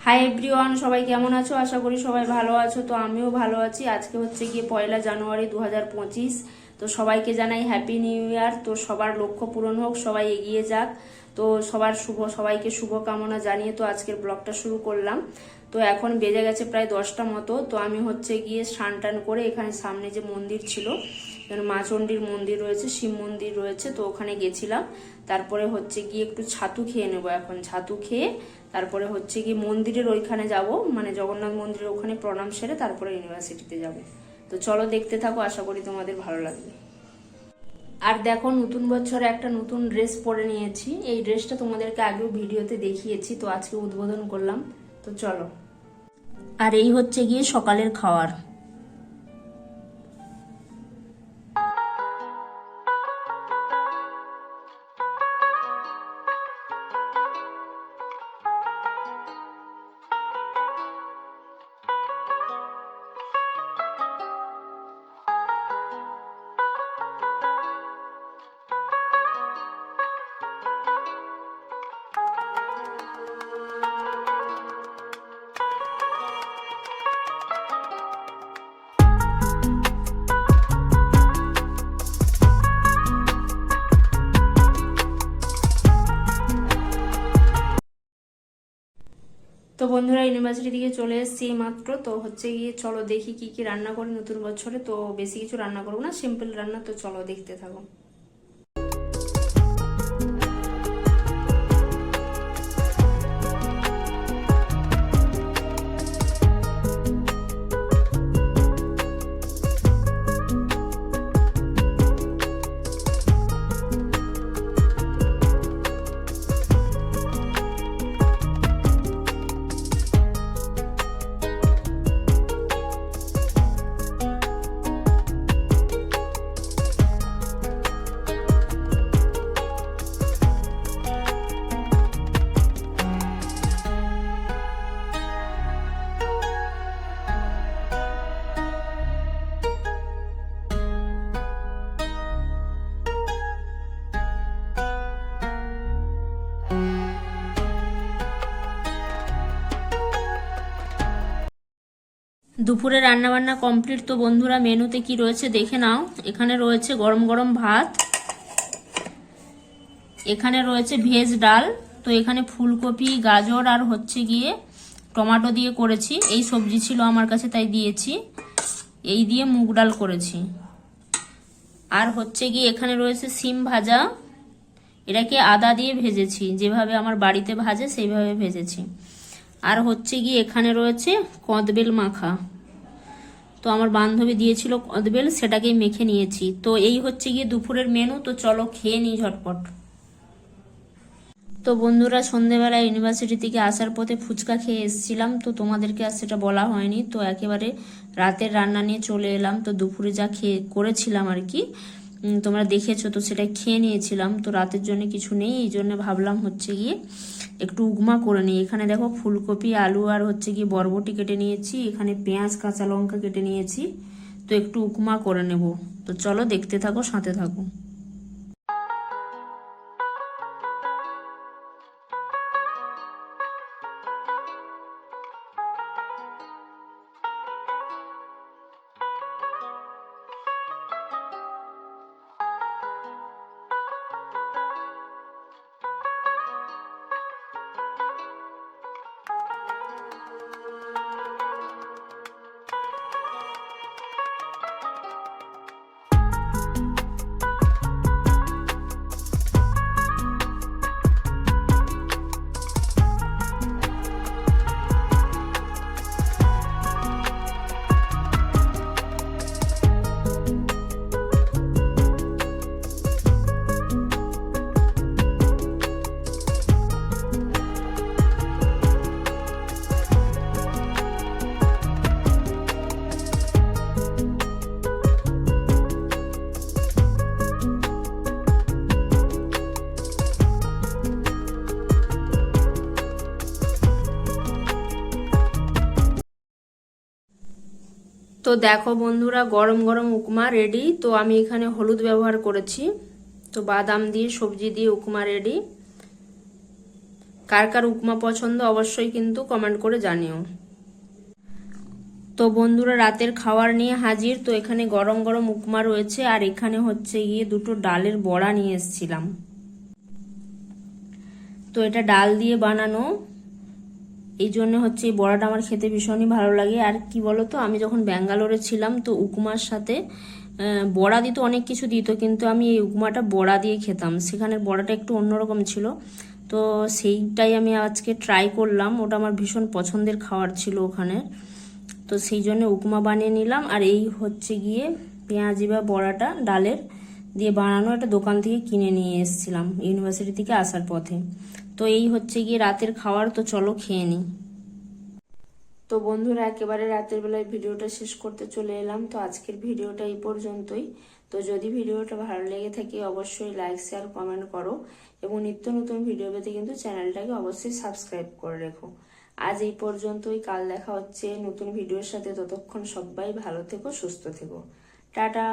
Hi everyone, সবাই কেমন আছো? আশা করি সবাই ভালো আছো। তো আমিও ভালো আছি। আজকে হচ্ছে গিয়ে 1 জানুয়ারি 2025। তো সবাইকে জানাই হ্যাপি নিউ ইয়ার। তো সবার লক্ষ্য পূরণ হোক, সবাই এগিয়ে যাক। তো সবাইকে শুভ কামনা জানিয়ে তো আজকের ব্লগটা শুরু করলাম। তো এখন বেজে গেছে প্রায় 10টা মতো। তো আমি হচ্ছে গিয়ে স্নান টান করে এখানে সামনে যে মন্দির ছিল, এখানে মা চণ্ডীর মন্দির রয়েছে, শিব মন্দির রয়েছে, তো ওখানে গেছিলাম। তারপরে হচ্ছে গিয়ে একটু ছাতু খেয়ে নেবো। এখন ছাতু খেয়ে তারপরে হচ্ছে গিয়ে মন্দিরের ওইখানে যাব, মানে জগন্নাথ মন্দিরের ওখানে প্রণাম সেরে তারপরে ইউনিভার্সিটিতে যাব। তো চলো দেখতে থাকো, আশা করি তোমাদের ভালো লাগবে। আর দেখো, নতুন বছরে একটা নতুন ড্রেস পরে নিয়েছি। এই ড্রেসটা তোমাদেরকে আগেও ভিডিওতে দেখিয়েছি, তো আজকে উদ্বোধন করলাম। তো চলো। আর এই হচ্ছে গিয়ে সকালের খাওয়ার। তো বন্ধুরা, ইউনিভার্সিটি থেকে চলে এসেছি মাত্র। তো হচ্ছে গিয়ে চলো দেখি কি কি রান্না করি নতুন বছরে। তো বেশি কিছু রান্না করবো না, সিম্পল রান্না। তো চলো দেখতে থাকো। দুপুরে রান্না বান্না কমপ্লিট। তো বন্ধুরা, মেনুতে কি রয়েছে দেখে নাও। এখানে রয়েছে গরম গরম ভাত, এখানে রয়েছে ভেজ ডাল, তো এখানে ফুলকপি, গাজর আর হচ্ছে গিয়ে টমেটো দিয়ে করেছি। এই সবজি ছিল আমার কাছে তাই দিয়েছি। এই দিয়ে মুগ ডাল করেছি। আর হচ্ছে গিয়ে এখানে রয়েছে সিম ভাজা, এটাকে আদা দিয়ে ভেজেছি, যেভাবে আমার বাড়িতে ভাজে সেইভাবে ভেজেছি। আর হচ্ছে গিয়ে এখানে রয়েছে কদবেল মাখা, তো আমার বান্ধবী দিয়েছিল কদবেল, সেটাকেই মেখে নিয়েছি। তো এই হচ্ছে গিয়ে দুপুরের মেনু। তো চলো খেয়ে নিই ঝটপট। তো বন্ধুরা, সন্ধেবেলা ইউনিভার্সিটি থেকে আসার পথে ফুচকা খেয়ে এসেছিলাম। তো তোমাদেরকে আর সেটা বলা হয়নি। তো একেবারে রাতের রান্না নিয়ে চলে এলাম। তো দুপুরে যা খেয়ে করেছিলাম আর কি, তোমরা দেখেছো, তো সেটা খেয়ে নিয়েছিলাম। তো রাতের জন্য কিছু নেই, এই জন্য ভাবলাম হচ্ছে গিয়ে একটু উপমা করে নিই। এখানে দেখো ফুলকপি, আলু আর হচ্ছে গিয়ে বরবটি কেটে নিয়েছি, এখানে পেঁয়াজ, কাঁচা লঙ্কা কেটে নিয়েছি। তো একটু উপমা করে নেব। তো চলো দেখতে থাকো, সাথে থাকো। তো দেখো বন্ধুরা, গরম গরম উপমা রেডি। তো আমি এখানে হলুদ ব্যবহার করেছি। তো বাদাম দিয়ে, সবজি দিয়ে উপমা রেডি। কার কার উপমা পছন্দ অবশ্যই কিন্তু কমেন্ট করে জানিও। তো বন্ধুরা, রাতের খাবার নিয়ে হাজির। তো এখানে গরম গরম উপমা রয়েছে, আর এখানে হচ্ছে গিয়ে দুটো ডালের বড়া নিয়ে এসেছিলাম। তো এটা ডাল দিয়ে বানানো, এই জন্য হচ্ছে এই বড়াটা আমার খেতে ভীষণই ভালো লাগে। আর কি বলতো, আমি যখন ব্যাঙ্গালোরে ছিলাম তো উপমার সাথে বড়া দিত, অনেক কিছু দিত, কিন্তু আমি এই উপমাটা বড়া দিয়ে খেতাম। সেখানের বড়াটা একটু অন্যরকম ছিল, তো সেইটাই আমি আজকে ট্রাই করলাম। ওটা আমার ভীষণ পছন্দের খাবার ছিল ওখানে, তো সেই জন্য উপমা বানিয়ে নিলাম। আর এই হচ্ছে গিয়ে পেঁয়াজি বা বড়াটা ডালের দিয়ে বানানো, একটা দোকান থেকে কিনে নিয়ে এসেছিলাম ইউনিভার্সিটি থেকে আসার পথে। তো এই হচ্ছে গিয়ে রাতের খাবার, তো চলো খেয়ে নিই। তো বন্ধুরা, একেবারে রাতের বেলায় ভিডিওটা শেষ করতে চলে এলাম। তো আজকের ভিডিওটা এই পর্যন্তই। তো যদি ভিডিওটা ভালো লেগে থাকে অবশ্যই লাইক শেয়ার কমেন্ট করো, এবং নিত্য নতুন ভিডিও পেতে কিন্তু চ্যানেলটাকে অবশ্যই সাবস্ক্রাইব করে রেখো। আজ এই পর্যন্তই, কাল দেখা হচ্ছে নতুন ভিডিওর সাথে। ততক্ষণ সবাই ভালো থেকো, সুস্থ থেকো। টাটা।